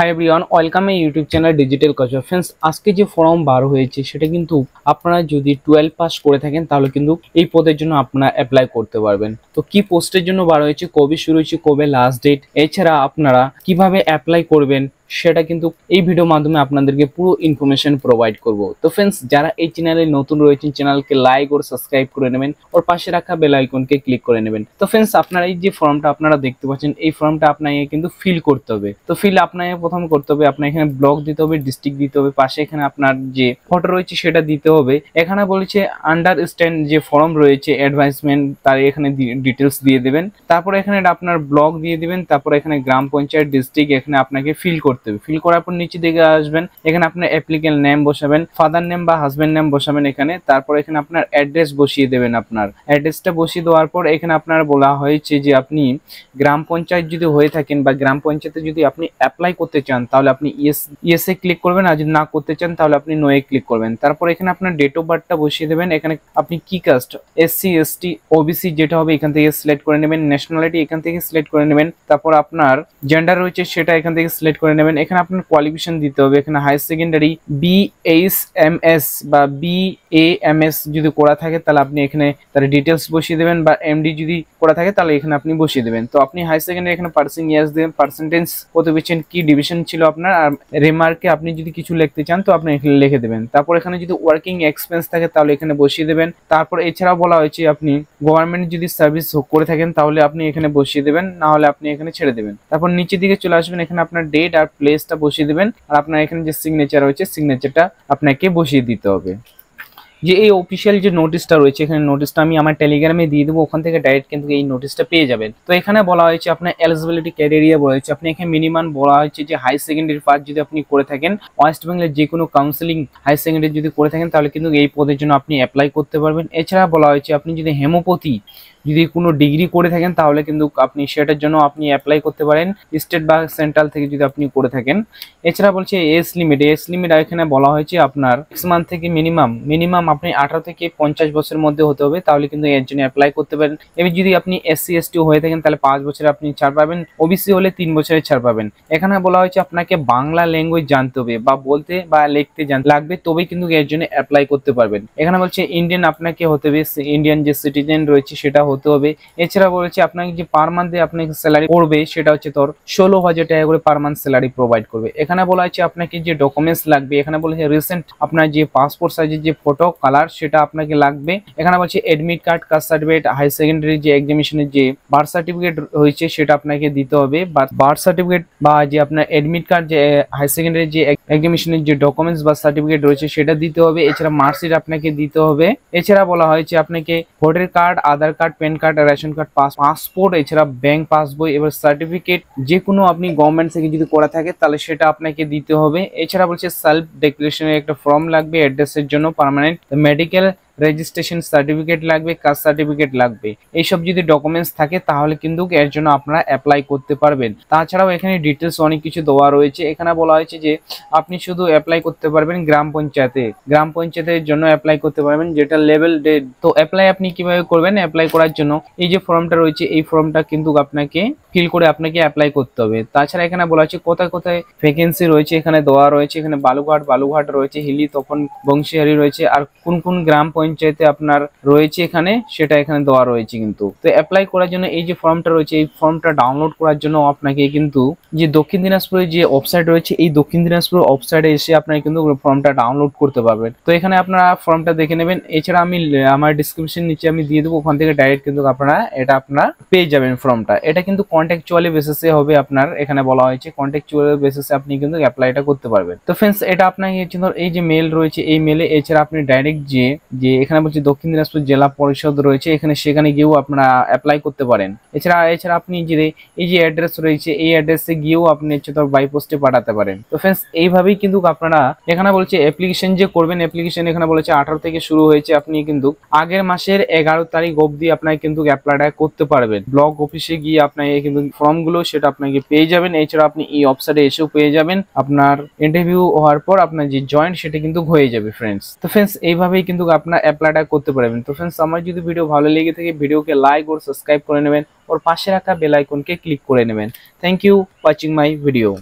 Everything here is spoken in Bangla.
হাই এভরিওয়ান, ওয়েলকাম এই YouTube channel digital culture. Friends, আজকে যে ফর্ম বার হয়েছে সেটা কিন্তু আপনারা যদি 12 পাস করে থাকেন তাহলে কিন্তু এই পদের জন্য আপনারা অ্যাপ্লাই করতে পারবেন। তো কি পোস্টের জন্য বার হয়েছে, কবে শুরু হয়েছে, কবে লাস্ট ডেট, এছাড়া আপনারা কিভাবে অ্যাপ্লাই করবেন সেটা কিন্তু এই ভিডিওর মাধ্যমে আপনাদেরকে পুরো ইনফরমেশন প্রোভাইড করব। তো ফ্রেন্ডস, যারা এই চ্যানেলে নতুন রয়েছেন চ্যানেলকে লাইক ও সাবস্ক্রাইব করে নেবেন, ওর পাশে রাখা বেল আইকনকে ক্লিক করে নেবেন। তো ফ্রেন্ডস, আপনারা এই যে ফর্মটা আপনারা দেখতে পাচ্ছেন, এই ফর্মটা আপনাকে কিন্তু ফিল করতে হবে। তো ফিল আপনাকে প্রথম করতে হবে, আপনার এখানে ব্লক দিতে হবে, ডিস্ট্রিক্ট দিতে হবে, পাশে এখানে আপনার যে ফটো রয়েছে সেটা দিতে হবে। এখানে বলেছে আন্ডারস্ট্যান্ড যে ফর্ম রয়েছে অ্যাডভাইসমেন্ট, তার এখানে ডিটেলস দিয়ে দেবেন। তারপরে এখানে আপনার ব্লক দিয়ে দিবেন, তারপরে এখানে গ্রাম পঞ্চায়েত, ডিস্ট্রিক্ট এখানে আপনাকে ফিল করতে হবে। ফিল করার পর নিচে দিকে আসবেন, এখানে আপনার অ্যাপ্লিকেন্ট নেম বসাবেন, ফাদার নেম বা হাজবেন্ড নেম বসাবেন এখানে। তারপর এখানে আপনার অ্যাড্রেস বসিয়ে দেবেন। আপনার অ্যাড্রেসটা বসিয়ে দেওয়ার পর এখানে আপনার বলা হয়েছে যে আপনি গ্রাম পঞ্চায়েত যদি হয়ে থাকেন বা গ্রাম পঞ্চায়েতে যদি আপনি অ্যাপ্লাই করতে চান তাহলে আপনি ইয়েসে ক্লিক করবেন, আর যদি না করতে চান তাহলে আপনি নোয়ে ক্লিক করবেন। তারপর এখানে আপনার ডেট অফ বার্থটা বসিয়ে দেবেন। এখানে আপনি কি কাস্ট, এসসি, এসটি, ওবিসি যেটা হবে এখান থেকে সিলেক্ট করে নেবেন। ন্যাশনালিটি এখান থেকে সিলেক্ট করে নেবেন। তারপর আপনার জেন্ডার রয়েছে সেটা এখান থেকে সিলেক্ট করে নেবেন। এখানে আপনার কোয়ালিফিকেশন দিতে হবে। এখানে হায়ার সেকেন্ডারি BHMS বা BAMS যদি করা থাকে তাহলে আপনি এখানে তার ডিটেলস বসিয়ে দেবেন, বা এমডি যদি করা থাকে তাহলে এখানে আপনি বসিয়ে দেবেন। তো আপনি হায়ার সেকেন্ডারি এখানে পার্সেন্ট ইয়াস দেবেন, পার্সেন্টেজ কত পেয়েছেন, কি ডিভিশন ছিল আপনার, আর রিমার্কে আপনি যদি কিছু লিখতে চান তো আপনি এখানে লিখে দেবেন। তারপর এখানে যদি ওয়ার্কিং এক্সপেন্স থাকে তাহলে এখানে বসিয়ে দেবেন। তারপর এছাড়াও বলা হয়েছে আপনি গভর্নমেন্ট যদি সার্ভিস করে থাকেন তাহলে আপনি এখানে বসিয়ে দেবেন, না হলে আপনি এখানে ছেড়ে দেবেন। তারপর নিচের দিকে চলে আসবেন, এখানে আপনার ডেট আর প্লেসটা বসিয়ে দেবেন, আর আপনার এখানে যে সিগনেচার রয়েছে সিগনেচারটা আপনাকে বসিয়ে দিতে হবে। যে এই অফিসিয়াল যে নোটিশটা রয়েছে, এখানে নোটিশটা আমি আমার টেলিগ্রামে দিয়ে দেবো, ওখান থেকে ডাইরেক্ট কিন্তু এই নোটিশটা পেয়ে যাবেন। তো এখানে বলা হয়েছে আপনার এলিজিবিলিটি ক্রাইটেরিয়া বলা হয়েছে, আপনি এখানে মিনিমাম বলা হয়েছে যে হাই সেকেন্ডারি পাস যদি আপনি করে থাকেন, ওয়েস্ট বেঙ্গলের যে কোনো কাউন্সিলিং হাই সেকেন্ডারি যদি করে থাকেন তাহলে কিন্তু এই পদের জন্য আপনি অ্যাপ্লাই করতে পারবেন। এছাড়া বলা হয়েছে আপনি যদি হেমোপ্যাথি যদি কোনো ডিগ্রি করে থাকেন তাহলে কিন্তু আপনি সেটার জন্য আপনি অ্যাপ্লাই করতে পারেন, স্টেট বা সেন্ট্রাল থেকে যদি আপনি করে থাকেন। এছাড়া বলছে এজ লিমিট এখানে বলা হয়েছে আপনার 6 মান্থ থেকে মিনিমাম আপনি 18 থেকে 50 বছরের মধ্যে হতে হবে, তাহলে কিন্তু এর জন্য অ্যাপ্লাই করতে পারেন। এবার যদি আপনি SC ST হয়ে থাকেন তাহলে 5 বছরে আপনি ছাড় পাবেন, ওবিসি হলে 3 বছরের ছাড় পাবেন। এখানে বলা হয়েছে আপনাকে বাংলা ল্যাঙ্গুয়েজ জানতে হবে বা বলতে বা লিখতে লাগবে, তবেই কিন্তু এর জন্য অ্যাপ্লাই করতে পারবেন। এখানে বলছে ইন্ডিয়ান আপনাকে হতে হবে, ইন্ডিয়ান যে সিটিজেন রয়েছে সেটা হতে হবে। এছাড়া বলেছে আপনাকে যে পার মান্থে আপনাকে স্যালারি করবে সেটা হচ্ছে তোর 16,000 টাকা করে পার মান্থ স্যালারি প্রোভাইড করবে। এখানে বলা হয়েছে আপনাকে যে ডকুমেন্টস লাগবে, এখানে বলেছে রিসেন্ট আপনার যে পাসপোর্ট সাইজের যে ফটো কালার সেটা আপনাকে লাগবে। এখানে বলছে admit card, caste certificate, high secondary যে এক্সামিনেশনের যে বার্থ সার্টিফিকেট হয়েছে সেটা আপনাকে দিতে হবে। বার্থ সার্টিফিকেট বা যে আপনার এডমিট কার্ড, যে হাই সেকেন্ডারি যে এক্সামিনেশনের যে ডকুমেন্টস বা সার্টিফিকেট রয়েছে সেটা দিতে হবে। এছাড়া মার্কশিট আপনাকে দিতে হবে। এছাড়া বলা হয়েছে আপনাকে voter card, Aadhaar card, PAN card, ration card, passport, এছাড়া ব্যাংক পাসবই, এবার সার্টিফিকেট যে কোনো আপনি গভর্নমেন্ট থেকে যদি করা থাকে তাহলে সেটা আপনাকে দিতে হবে। এছাড়া বলছে সেলফ ডিক্লারেশনের একটা ফর্ম লাগবে অ্যাড্রেসের জন্য, পার্মানেন্ট মেডিকেল রেজিস্ট্রেশন সার্টিফিকেট লাগবে, কাস্ট সার্টিফিকেট লাগবে। এইসব যদি ডকুমেন্টস থাকে তাহলে কিন্তু এর জন্য আপনারা অ্যাপ্লাই করতে পারবেন। তাছাড়াও এখানে ডিটেলস অনেক কিছু দেওয়া রয়েছে। এখানে বলা হয়েছে যে আপনি শুধু অ্যাপ্লাই করতে পারবেন গ্রাম পঞ্চায়েতের জন্য অ্যাপ্লাই করতে পারবেন, যেটা লেভেল ডেট। তো অ্যাপ্লাই আপনি কিভাবে করবেন, অ্যাপ্লাই করার জন্য এই যে ফর্মটা রয়েছে এই ফর্মটা কিন্তু আপনাকে ফিল করে আপনাকে অ্যাপ্লাই করতে হবে। তাছাড়া এখানে বলা হয়েছে কোথায় কোথায় ভ্যাকেন্সি রয়েছে এখানে দেওয়া রয়েছে। এখানে বালুঘাট রয়েছে, হিলি, তখন বংশীহারি রয়েছে, আর কোন কোন গ্রাম পঞ্চায়েতে আপনার রয়েছে এখানে সেটা এখানে দেওয়া রয়েছে কিন্তু। তো অ্যাপ্লাই করার জন্য এই যে ফর্মটা রয়েছে এই ফর্মটা ডাউনলোড করার জন্য আপনাকে কিন্তু যে দক্ষিণ দিনাজপুরের যে ওয়েবসাইট রয়েছে এই দক্ষিণ দিনাজপুর ওয়েবসাইটে এসে আপনারা কিন্তু ফর্মটা ডাউনলোড করতে পারবেন। তো এখানে আপনারা ফর্মটা দেখে নেবেন। এছাড়া আমি আমার ডিসক্রিপশন নিচে আমি দিয়ে দেবো, ওখান থেকে ডাইরেক্ট কিন্তু আপনারা এটা পেয়ে যাবেন ফর্মটা। এটা কিন্তু কন্ট্যাকচুয়ালি বেসিসে হবে আপনার, এখানে বলা হয়েছে কন্ট্যাকচুয়ালি বেসিসে আপনি কিন্তু অ্যাপ্লাইটা করতে পারবেন। তো ফ্রেন্ডস, এটা আপনাকে এই যে মেল রয়েছে এই মেলে, এছাড়া আপনি ডাইরেক্ট যে এখানে বলছে দক্ষিণ দিনাজপুর জেলা পরিষদ রয়েছে সেখানে গিয়েও আপনারা অ্যাপ্লাই করতে পারেন। এছাড়া আপনি যে এই যে অ্যাড্রেস রয়েছে এই অ্যাড্রেসে গিয়েও আপনি তোর বাই পোস্টে পাঠাতে পারেন। তো ফ্রেন্ডস, এইভাবেই কিন্তু আপনারা এখানে বলছে অ্যাপ্লিকেশন যে করবেন, অ্যাপ্লিকেশন এখানে বলেছে 18 থেকে শুরু হয়েছে, আপনি কিন্তু আগের মাসের 11 তারিখ অবধি আপনাকে কিন্তু অ্যাপ্লাইটা করতে পারবেন। ব্লক অফিসে গিয়ে আপনাকে কিন্তু ফর্মগুলো সেটা আপনাকে পেয়ে যাবেন। এছাড়া আপনি এই ওয়েবসাইটে এসেও পেয়ে যাবেন। আপনার ইন্টারভিউ হওয়ার পর আপনার যে জয়েন্ট সেটা কিন্তু হয়ে যাবে ফ্রেন্ডস। তো ফ্রেন্ডস, এইভাবেই কিন্তু আপনার অ্যাপ্লাইটা করতে পারবেন। তো ফ্রেন্ডস, আমার যদি ভিডিও ভালো লেগে থাকে ভিডিওকে লাইক ও সাবস্ক্রাইব করে নেবেন, ওর পাশে রাখা বেল আইকনকে ক্লিক করে নেবেন। Thank you watching my video.